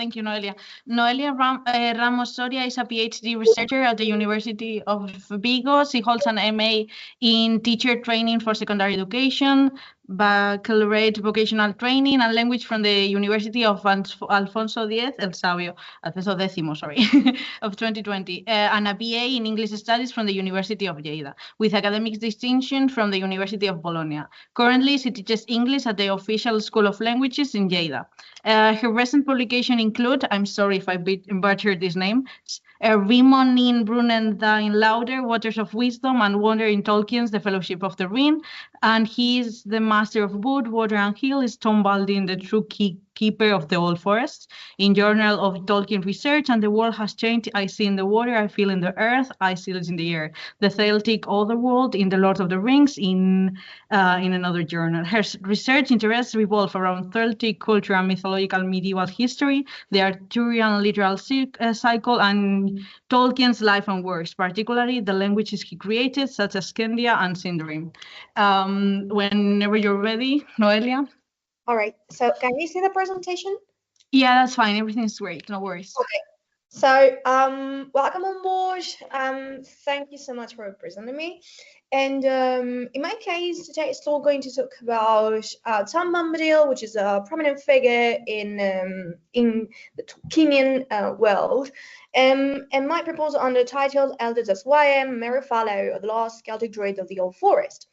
Thank you, Noelia. Ramos Soria is a PhD researcher at the University of Vigo. She holds an MA in teacher training for secondary education, baccalaureate vocational training, and language from the University of Alfonso X, El Sabio, Alfonso X, sorry, of 2020, and a BA in English Studies from the University of Lleida, with academic distinction from the University of Bologna. Currently, she teaches English at the Official School of Languages in Lleida. Her recent publication include, I'm sorry if I butchered this name, Rimon in Brunnen in Lauder, Waters of Wisdom, and Wonder in Tolkien's The Fellowship of the Ring. And he's the master of wood, water, and hill, is Tom Baldwin, the true keeper of the old forests. In Journal of Tolkien Research, and the world has changed. I see in the water, I feel in the earth, I see it in the air. The Celtic Otherworld in The Lord of the Rings in another journal. Her research interests revolve around Celtic culture and mythological medieval history, the Arthurian literal cycle, and Tolkien's life and works, particularly the languages he created, such as Scandia and Sindarin. Whenever you're ready, Noelia. All right, so can you see the presentation? Yeah, that's fine. Everything's great. No worries. Okay. So, welcome on board. Thank you so much for presenting me. And in my case, today it's all going to talk about Tom Bombadil, which is a prominent figure in the Tolkienian world. And my proposal under the title Elders as YM, Merifalo, or the Last Celtic Druid of the Old Forest.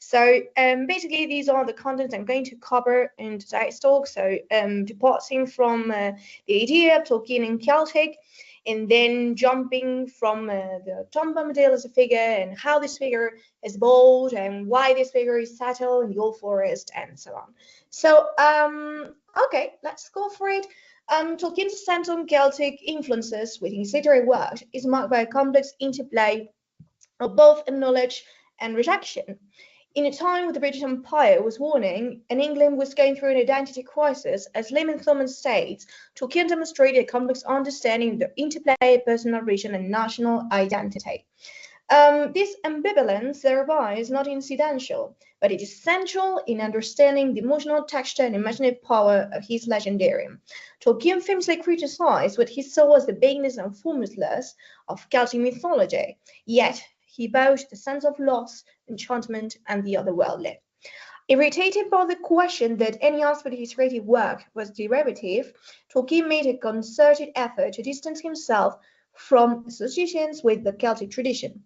So basically, these are the contents I'm going to cover in today's talk. So departing from the idea of Tolkien and Celtic, and then jumping from the Tom Bombadil as a figure and how this figure is evolved and why this figure is settled in the Old Forest and so on. So, okay, let's go for it. Tolkien's ascent on Celtic influences within his literary work is marked by a complex interplay of both knowledge and rejection. In a time when the British Empire was waning and England was going through an identity crisis, as Lehman Thomas states, Tolkien demonstrated a complex understanding of the interplay of personal region and national identity. This ambivalence thereby is not incidental, but it is central in understanding the emotional texture and imaginative power of his legendarium. Tolkien famously criticized what he saw as the vagueness and formlessness of Celtic mythology, yet he vowed the sense of loss, enchantment, and the otherworldly. Irritated by the question that any aspect of his creative work was derivative, Tolkien made a concerted effort to distance himself from associations with the Celtic tradition.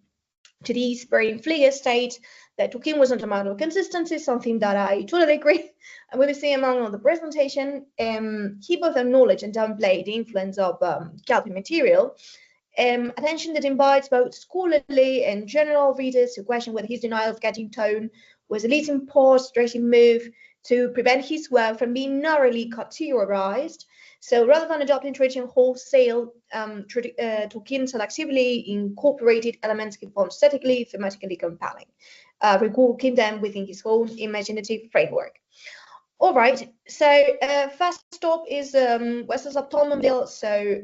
To these very inflated state that Tolkien was not a matter of consistency, something that I totally agree with the same amount of the presentation. He both acknowledged and downplayed the influence of Celtic material. Attention that invites both scholarly and general readers to question whether his denial of getting tone was a leading pause, dressing move to prevent his work from being narrowly categorized. So rather than adopting tradition wholesale, Tolkien selectively incorporated elements he found aesthetically, thematically compelling, reworking them within his own imaginative framework. All right, so first stop is Western of Tom Bombadil. So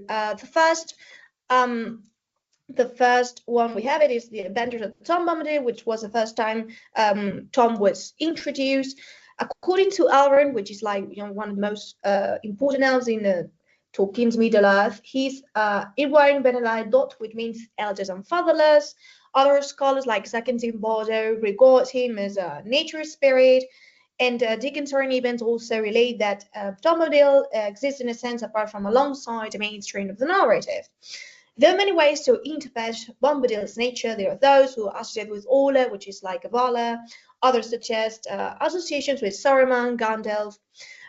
the first one we have is the Adventures of Tom Bombadil, which was the first time Tom was introduced. According to Elrond, which is like one of the most important elves in Tolkien's Middle Earth, he's Irwine Benelai Dot, which means elders and fatherless. Other scholars like Zakentin Bardo regard him as a nature spirit. And Dickinson events also relate that Tom Bombadil exists in a sense apart from alongside the mainstream of the narrative. There are many ways to interpret Bombadil's nature. There are those who associate with Ola, which is like a Vala. Others suggest associations with Saruman, Gandalf.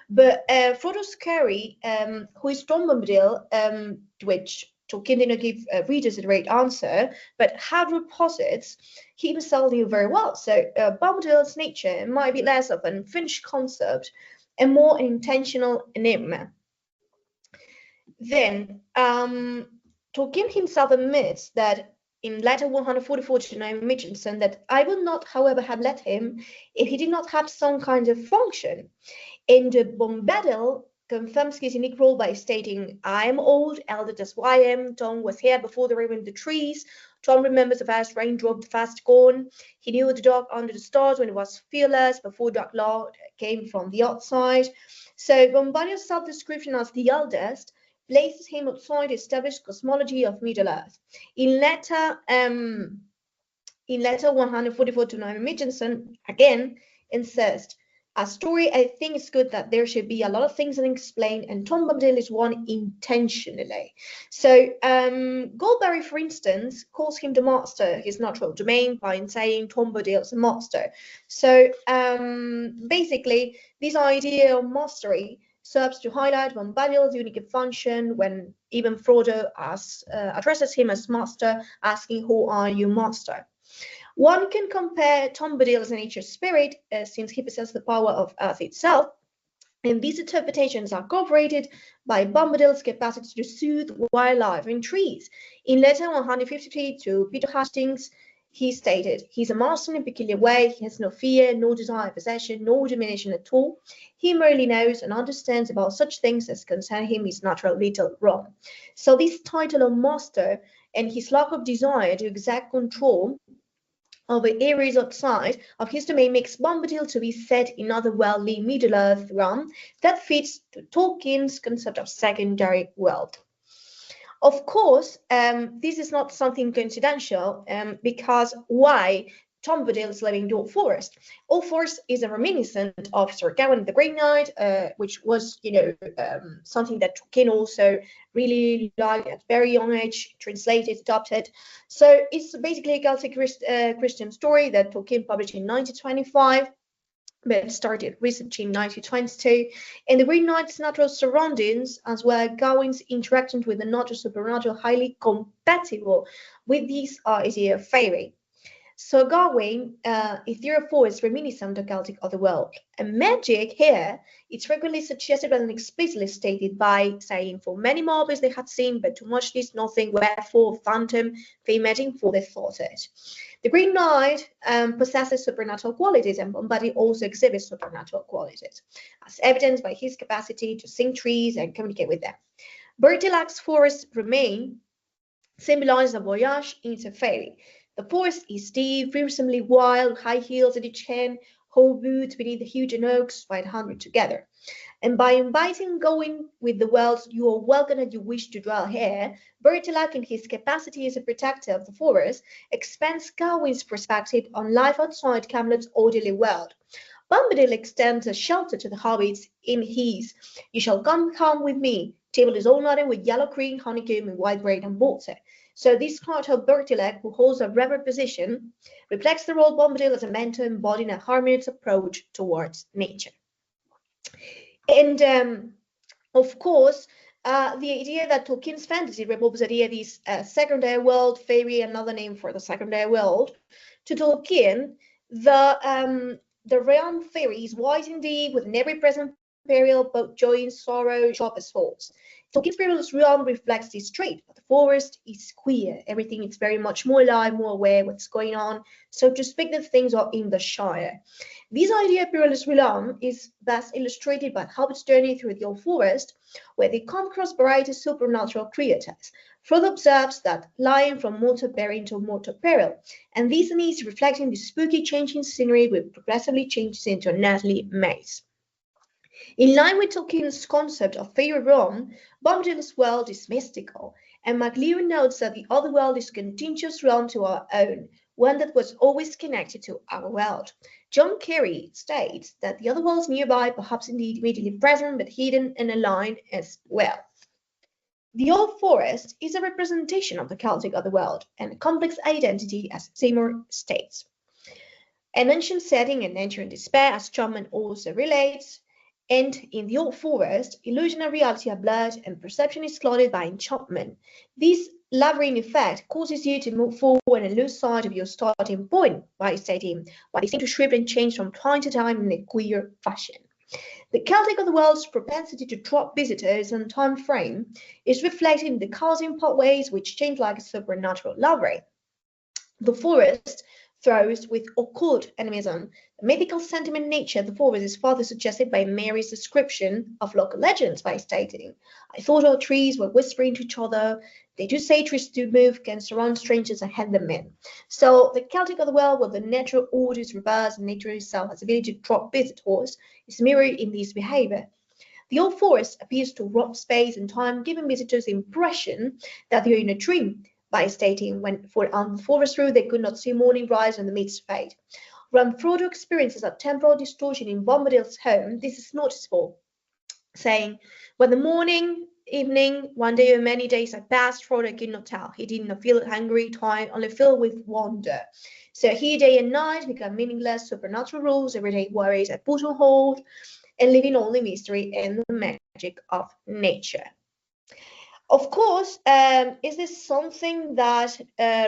But Frodo Scary, who is Tom Bombadil, which Tolkien did not give readers a direct answer, but Hadro posits he himself knew very well. So Bombadil's nature might be less of an unfinished concept and more an intentional enigma. Then Tolkien himself admits that in letter 144 to Naomi Mitchinson that I would not, however, have let him if he did not have some kind of function. And Bombadil confirms his unique role by stating, I am old, elder as I am. Tom was here before the rain in the trees. Tom remembers the first raindrop, the first corn. He knew the dark under the stars when it was fearless, before dark light came from the outside. So Bombadil's self-description as the eldest places him outside the established cosmology of Middle-earth. In letter 144 to Noam Mitchinson, again, insists, a story I think is good that there should be a lot of things unexplained, and Tom Bombadil is one intentionally. So Goldberry, for instance, calls him the master, his natural domain, by saying Tom Bombadil is a master. So basically, this idea of mastery serves to highlight Bombadil's unique function when even Frodo addresses him as master, asking, "Who are you, master?" One can compare Tom Bombadil as a nature spirit, since he possesses the power of Earth itself, and these interpretations are corroborated by Bombadil's capacity to soothe wildlife and trees. In letter 153 to Peter Hastings, he stated, "He's a master in a peculiar way. He has no fear, no desire of possession, no domination at all. He merely knows and understands about such things as concern him, his natural little realm." So this title of master and his lack of desire to exact control of the areas outside of his domain makes Bombadil to be set in otherworldly Middle-earth realm that fits to Tolkien's concept of secondary world. Of course, this is not something coincidental, because why Tom Bombadil is living in the Old Forest? Old Forest is a reminiscent of Sir Gawain the Grey Knight, which was, something that Tolkien also really liked at very young age, translated, adopted. So it's basically a Celtic Christian story that Tolkien published in 1925. But started researching in 1922, and the Green Knight's natural surroundings, as well as Gawain's interactions with the natural supernatural, highly compatible with this idea of fairy. So Gawain, therefore, is reminiscent of the Celtic otherworld. And magic here, it's frequently suggested rather than explicitly stated by saying, "For many marvels they had seen, but too much this nothing, wherefore phantom, they imagined, for they thought it." The Green Knight possesses supernatural qualities, and Bombadil also exhibits supernatural qualities, as evidenced by his capacity to sing trees and communicate with them. Bertilac's forest remain symbolizes a voyage into fairy. The forest is deep, fearsomely wild, high hills at each hand, whole woods beneath the huge oaks by 100 together. And by inviting going with the world, "You are welcome and you wish to dwell here," Bertilac, in his capacity as a protector of the forest, expands Gawain's perspective on life outside Camelot's orderly world. Bombadil extends a shelter to the hobbits in his "You shall come home with me" table is all laden with yellow cream, honeycomb, and white bread and butter. So this character of Bertilac, who holds a reverend position, reflects the role of Bombadil as a mentor embodying a harmonious approach towards nature. And of course, the idea that Tolkien's fantasy revolves the idea of this secondary world, fairy, another name for the secondary world. To Tolkien, the realm fairy is wide and deep, with an ever-present peril, both joy and sorrow, sharp as swords. Tolkien's perilous realm reflects this trait, but the forest is queer. Everything is very much more alive, more aware of what's going on, so to speak, that things are in the Shire. This idea of perilous realm is best illustrated by Hobbit's journey through the Old Forest, where they come across variety of supernatural creatures. Frodo observes that flying from mortal peril into mortal peril, and this is reflecting the spooky changing scenery which progressively changes into a nightly maze. In line with Tolkien's concept of fairy realm, Bombadil's world is mystical, and MacLeod notes that the other world is a continuous realm to our own, one that was always connected to our world. John Carey states that the other world is nearby, perhaps indeed immediately present, but hidden and aligned as well. The Old Forest is a representation of the Celtic otherworld and a complex identity, as Seymour states. An ancient setting and nature in despair, as Chapman also relates, and in the Old Forest, illusion and reality are blurred and perception is clouded by enchantment. This labyrinth effect causes you to move forward and lose sight of your starting point by stating, "Why they seem to shrivel and change from time to time in a queer fashion." The Celtic otherworld's propensity to drop visitors on time frame is reflected in the causing pathways which change like a supernatural labyrinth. The forest throws with occult animism. The mythical sentiment nature of the forest is further suggested by Mary's description of local legends by stating, "I thought our trees were whispering to each other. They do say trees do move, can surround strangers and head them in." So the Celtic otherworld, where the natural order is reversed and nature itself has the ability to drop visitors, is mirrored in this behavior. The old forest appears to rob space and time, giving visitors the impression that they are in a dream, by stating when on the forest route they could not see morning rise and the mists fade. When Frodo experiences a temporal distortion in Bombadil's home, this is noticeable, saying, when the morning, evening, one day or many days had passed, Frodo could not tell. He did not feel hungry, tired, only filled with wonder. So here day and night become meaningless, supernatural rules, everyday worries are put on hold, and leaving only mystery and the magic of nature. Of course, is this something that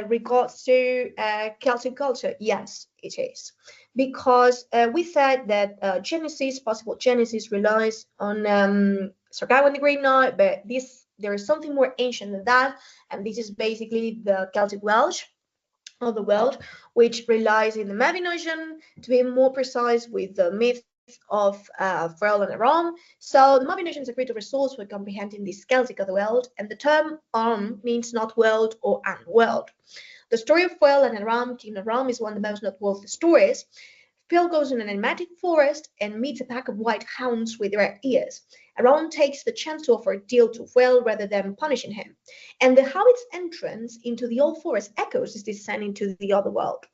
regards to Celtic culture? Yes, it is. Because we said that Genesis, possible Genesis, relies on Sir Gawain the Green Knight, but there is something more ancient than that, and this is basically the Celtic Welsh of the world, which relies in the Mabinogion, to be more precise, with the myth of Ferrell and Aram. So the Mabinogion is a great resource for comprehending this Celtic of the world, and the term Aram means not world or unworld. The story of Ferrell and Aram, King Aram, is one of the most noteworthy stories. Phil goes in an enigmatic forest and meets a pack of white hounds with red ears. Aram takes the chance to offer a deal to Will rather than punishing him. And the Hobbit's entrance into the old forest echoes his descent into the other world.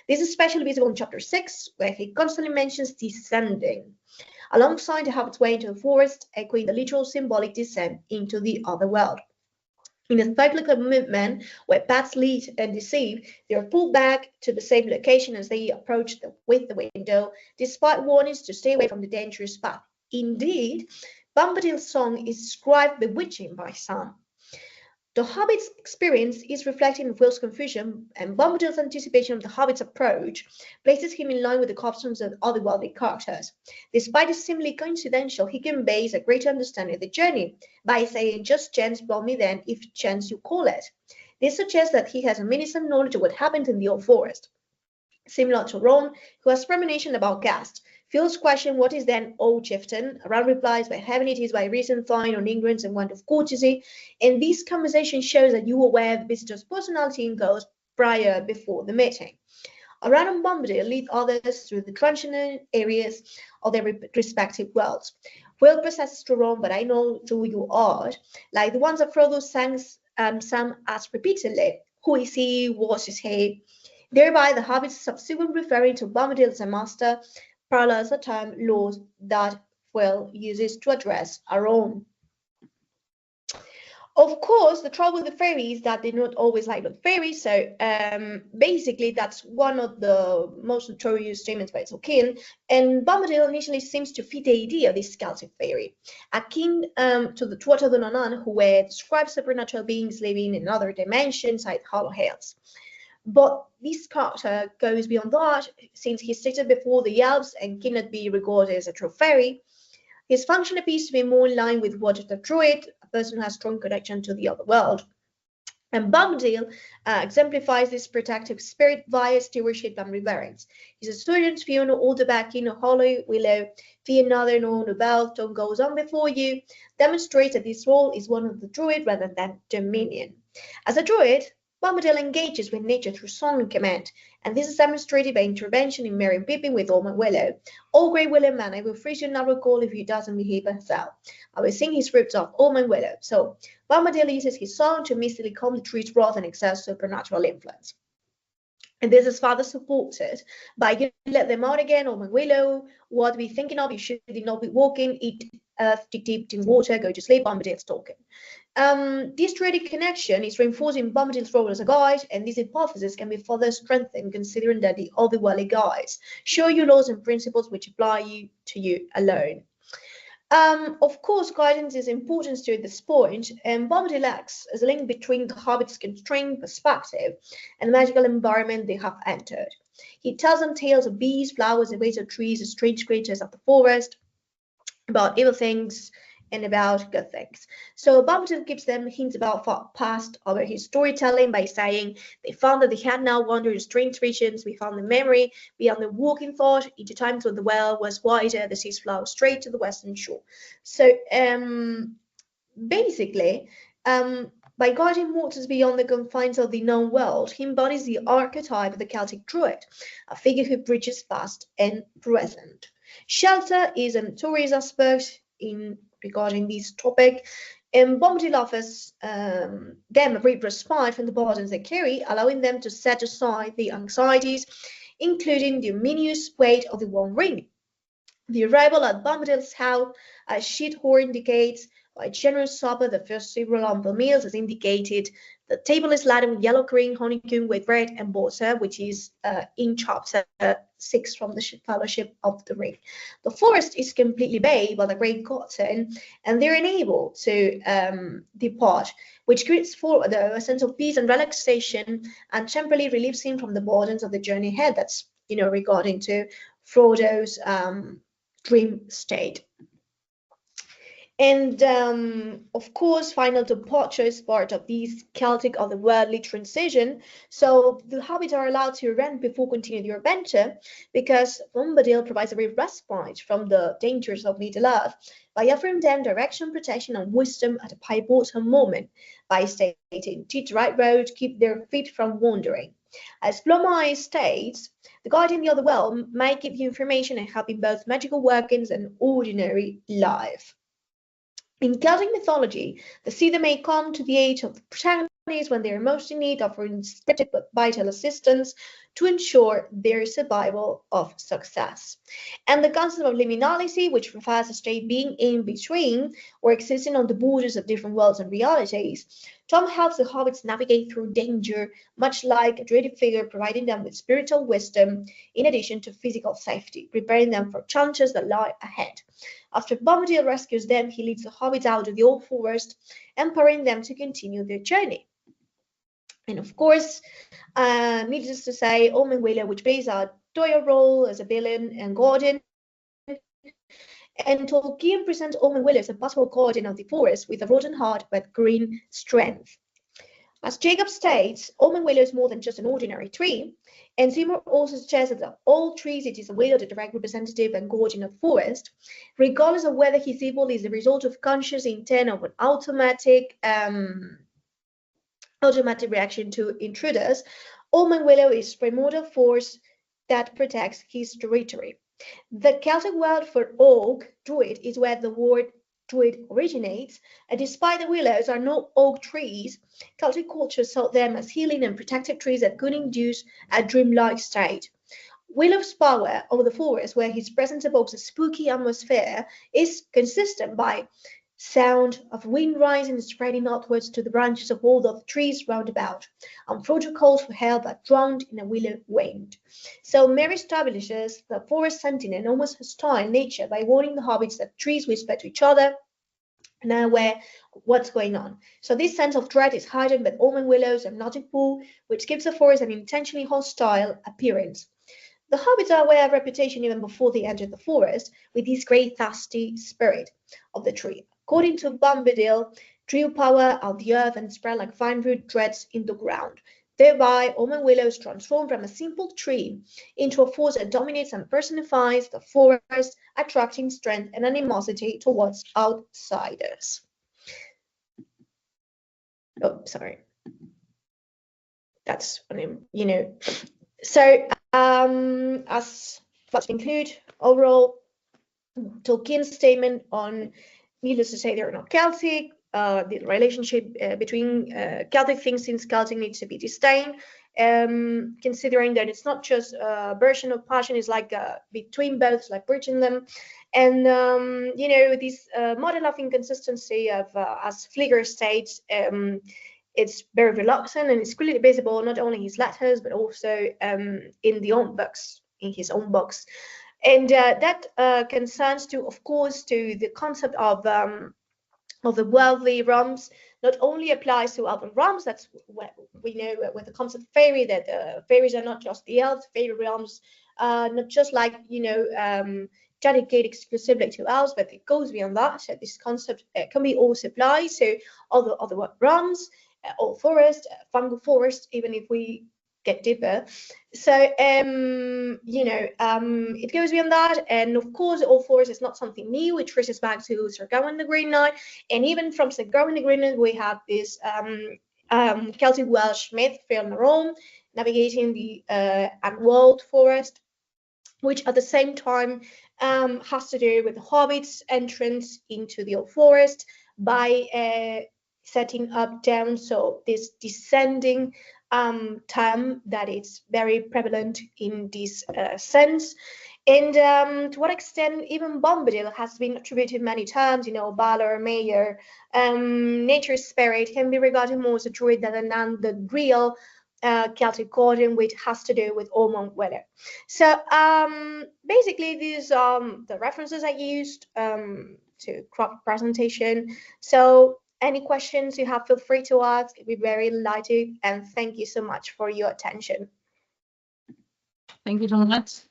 This is especially visible in chapter 6, where he constantly mentions descending, alongside the Hobbit's way into the forest, echoing the literal symbolic descent into the other world. In a cyclical movement where paths lead and deceive, they are pulled back to the same location as they approach with the window, despite warnings to stay away from the dangerous path. Indeed, Bombadil's song is described bewitching by some. The Hobbit's experience is reflected in Will's confusion, and Bombadil's anticipation of the Hobbit's approach places him in line with the customs of otherworldly characters. Despite it seemingly coincidental, he conveys a greater understanding of the journey by saying, just chance brought me then, if chance you call it. This suggests that he has a miniscent knowledge of what happened in the old forest. Similar to Ron, who has premonition about Gast. Phil's question, what is then old chieftain? Aram replies, by heaven it is by reason fine on ignorance and want of courtesy. And this conversation shows that you are aware of the visitor's personality and goals before the meeting. Aram and Bombadil lead others through the transient areas of their respective worlds. Will possesses to Ron, but I know who you are, like the ones that Frodo sang as repeatedly. Who is he? What is he? Thereby, the Hobbits subsequently referring to Bombadil as a master, parallels the term Lord that Will uses to address Aram. Of course, the trouble with the fairies is that they not always like the fairies, so basically that's one of the most notorious statements by Tolkien, and Bombadil initially seems to fit the idea of this Celtic fairy, akin to the Tuatha De Danann, who were described supernatural beings living in another dimension inside hollow hills. But this character goes beyond that, since he's stated before the elves and cannot be regarded as a true fairy. His function appears to be more in line with what the druid, a person who has strong connection to the other world. And Bombadil exemplifies this protective spirit via stewardship and reverence. He's a student, fear no older backing, no hollow willow, fear neither no noble, don't goes on before you, demonstrates that this role is one of the druid rather than dominion. As a druid, Bombadil engages with nature through song and command, and this is demonstrated by intervention in Merry and Pippin with Orm and Willow. Oh, great Willow man, I will freeze your narrow call if he doesn't behave himself. I will sing his roots off, Orm and Willow. So, Bombadil uses his song to mistily calm the tree's wrath and exert supernatural influence. And this is further supported by you let them out again, Orm and Willow. What are we thinking of? You should not be walking, eat earth, dig deep in water, go to sleep, Bombadil's talking. This druidic connection is reinforcing Bombadil's role as a guide, and this hypothesis can be further strengthened considering that the otherworldly guides show you laws and principles which apply to you alone. Of course, guidance is important to this point, and Bombadil acts as a link between the Hobbit's constrained perspective and the magical environment they have entered. He tells them tales of bees, flowers, invasive trees, strange creatures of the forest, about evil things, and about good things. So Bombadil gives them hints about past over his storytelling by saying they found that they had now wandered in strange regions, we found the memory beyond the walking thought, into times when the well was wider, the seas flowed straight to the western shore. So basically, by guiding mortals beyond the confines of the known world, he embodies the archetype of the Celtic druid, a figure who bridges past and present. Shelter is a notorious aspect in regarding this topic. And Bombadil offers them a brief respite from the burdens they carry, allowing them to set aside the anxieties, including the ominous weight of the One Ring. The arrival at Bombadil's house, as Sheethorn indicates, by generous supper, the first several ample meals, as indicated. The table is laden with yellow cream, honeycomb with bread and butter, which is in chapter 6 from the Fellowship of the Ring. The forest is completely bathed by the great cotton, and they're unable to depart, which creates for though a sense of peace and relaxation, and temporarily relieves him from the burdens of the journey ahead. That's regarding to Frodo's dream state. And of course, final departure is part of this Celtic otherworldly transition. So the hobbits are allowed to rent before continuing their adventure, because Bombadil provides a brief respite from the dangers of Middle-earth by offering them direction, protection, and wisdom at a pivotal moment, by stating, "Take the right road, keep their feet from wandering." As Blomai states, the guide in the other world might give you information and help in both magical workings and ordinary life. In Celtic mythology, the Seether may come to the aid of the protagonists when they are most in need, offering unexpected but vital assistance to ensure their survival of success. And the concept of liminality, which refers to a state being in between or existing on the borders of different worlds and realities. Tom helps the hobbits navigate through danger, much like a druidic figure, providing them with spiritual wisdom in addition to physical safety, preparing them for challenges that lie ahead. After Bombadil rescues them, he leads the hobbits out of the old forest, empowering them to continue their journey. And of course, needless to say, Omen Willow, which plays a dual role as a villain and guardian, and Tolkien presents Omen Willow as a possible guardian of the forest with a rotten heart but green strength. As Jacob states, Omen Willow is more than just an ordinary tree, and Seymour also suggests that of all trees it is a willow, the direct representative and guardian of the forest, regardless of whether his evil is the result of conscious intent or an automatic reaction to intruders. Omen Willow is primordial force that protects his territory. The Celtic word for oak, druid, is where the word druid originates, and despite the willows are no oak trees, Celtic culture saw them as healing and protective trees that could induce a dreamlike state. Willow's power over the forest, where his presence evokes a spooky atmosphere, is consistent by sound of wind rising and spreading outwards to the branches of all the trees round about, and Frodo calls for help but drowned in a willow wind. So Merry establishes the forest sentient and almost hostile nature by warning the hobbits that trees whisper to each other and are aware of what's going on. So this sense of dread is heightened by Omen Willows and Notting Pool, which gives the forest an intentionally hostile appearance. The hobbits are aware of reputation even before they enter the forest, with this great thirsty spirit of the tree. According to Bombadil, drew power out of the earth and spread like vine root dreads in the ground. Thereby, Omen Willows transformed from a simple tree into a force that dominates and personifies the forest, attracting strength and animosity towards outsiders. Oh, sorry. That's, So, as to include overall Tolkien's statement on, needless to say, they're not Celtic. The relationship between Celtic things since Celtic needs to be disdained, considering that it's not just a version of passion, it's like between both, like bridging them. And, this model of inconsistency of, as Fligger states, it's very reluctant and it's clearly visible not only in his letters, but also in his own books. And that concerns to, of course, to the concept of the worldly realms. Not only applies to other realms, that's what we know with the concept of fairy, that fairies are not just the elves, fairy realms, not just like, dedicated exclusively to elves, but it goes beyond that. So this concept can be also applied to other realms, or forest, fungal forest, even if we get deeper. So, it goes beyond that. And of course, all forest is not something new. It traces back to Sir Gawain the Green Knight. And even from Sir Gawain the Green Knight, we have this Celtic Welsh myth, Fionn Rome, navigating the Unworld forest. which at the same time has to do with the hobbit's entrance into the old forest by setting up down, so this descending term that is very prevalent in this sense. And to what extent even Bombadil has been attributed many times, Balor, Mayor, nature spirit can be regarded more as a druid than the real Celtic god, which has to do with almond weather. So basically, these the references I used to craft presentation. So any questions you have, feel free to ask. It'd be very delighted, and thank you so much for your attention. Thank you so much.